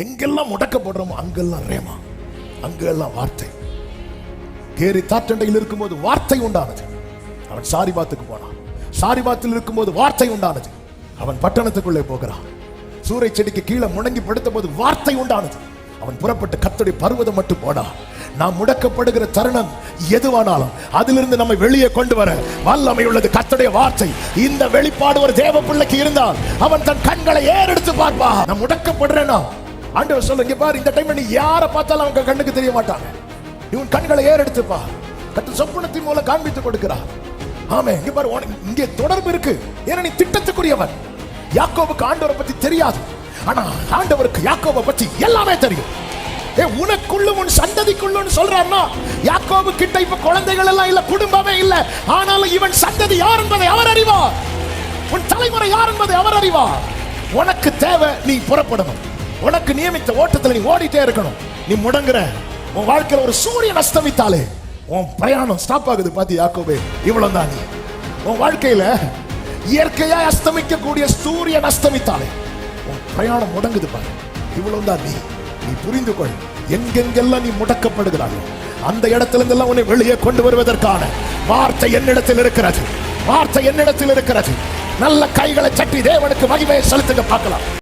எங்கெல்லாம் முடக்கப்படுறோமோ அங்கெல்லாம் ரேமா, அங்கெல்லாம் வார்த்தை. கேரி தாற்றண்டையில் இருக்கும்போது வார்த்தை உண்டானது. அவன் சாரிபாத்துக்கு போனான். சாரிபாத்தில் இருக்கும்போது வார்த்தை உண்டானது. அவன் பட்டணத்துக்குள்ளே போகிறான். சூறை செடிக்கு கீழே முடங்கி படுத்த போது வார்த்தை உண்டானது. அவன் புறப்பட்டு கர்த்தருடைய பர்வதம் மட்டும் போனான். நாம் முடக்கப்படுகிற தருணம் எதுவானாலும் அதிலிருந்து நம்மை வெளியே கொண்டு வர வல்லமை உள்ளது கர்த்தருடைய வார்த்தை. இந்த வெளிப்பாடு ஒரு தேவ பிள்ளைக்கு இருந்தால் அவன் தன் கண்களை ஏறெடுத்து பார்ப்பான். நான் முடக்கப்படுறேன்னா ஆண்டவர் சொல்ல, இங்க பாரு, இந்த டைம்ல நீ யாரை பார்த்தாலும் அவங்க கண்ணுக்கு தெரிய மாட்டாங்க. இவன் கண்களை ஏறெடுத்துப்பா. கர்த்தர் சொப்பனத்தின் மூலம் காண்பித்து கொடுக்கிறார். ஆமே, இங்க பாரு, இங்கே தொடர்பு இருக்கு. ஏன்னா நீ திட்டத்துக்குரியவன். யாக்கோபுக்கு ஆண்டவரை பத்தி தெரியாது, ஆனா ஆண்டவருக்கு யாக்கோபை பத்தி எல்லாமே தெரியும். உனக்குள்ளும் உன் சந்ததிக்குள்ளும் சொல்றாருன்னா, யாக்கோபு கிட்ட இப்ப குழந்தைகள் எல்லாம் இல்ல, குடும்பமே இல்ல, ஆனாலும் இவன் சந்ததி யார் என்பதை அவர் அறிவார். உன் தலைமுறை யார் என்பதை அவர் அறிவார். உனக்கு தேவை, நீ புறப்படணும். உனக்கு நியமித்த ஓட்டத்தில் நீ ஓடிட்டே இருக்கணும். நீ முடங்குற, உன் வாழ்க்கையில் ஒரு சூரியன் அஸ்தமித்தாலே உன் பிரயாணம் ஸ்டாப் ஆகுது. பாத்தி யாக்கோபே, இவ்வளவு தான். நீ உன் வாழ்க்கையில இயற்கையா அஸ்தமிக்கக்கூடிய சூரியன் அஸ்தமித்தாலே உன் பிரயாணம் முடங்குது பாரு. இவ்வளவு தான். நீ புரிந்து கொள். எங்கெங்கெல்லாம் நீ முடக்கப்படுகிறாயோ அந்த இடத்துல இருந்தெல்லாம் உன்னை வெளியே கொண்டு வருவதற்கான வார்த்தை என்னிடத்தில் இருக்கிறது. வார்த்தை என்னிடத்தில் இருக்கிறது. நல்ல கைகளை சட்டி தேவனுக்கு மகிமையை செலுத்துங்க பார்க்கலாம்.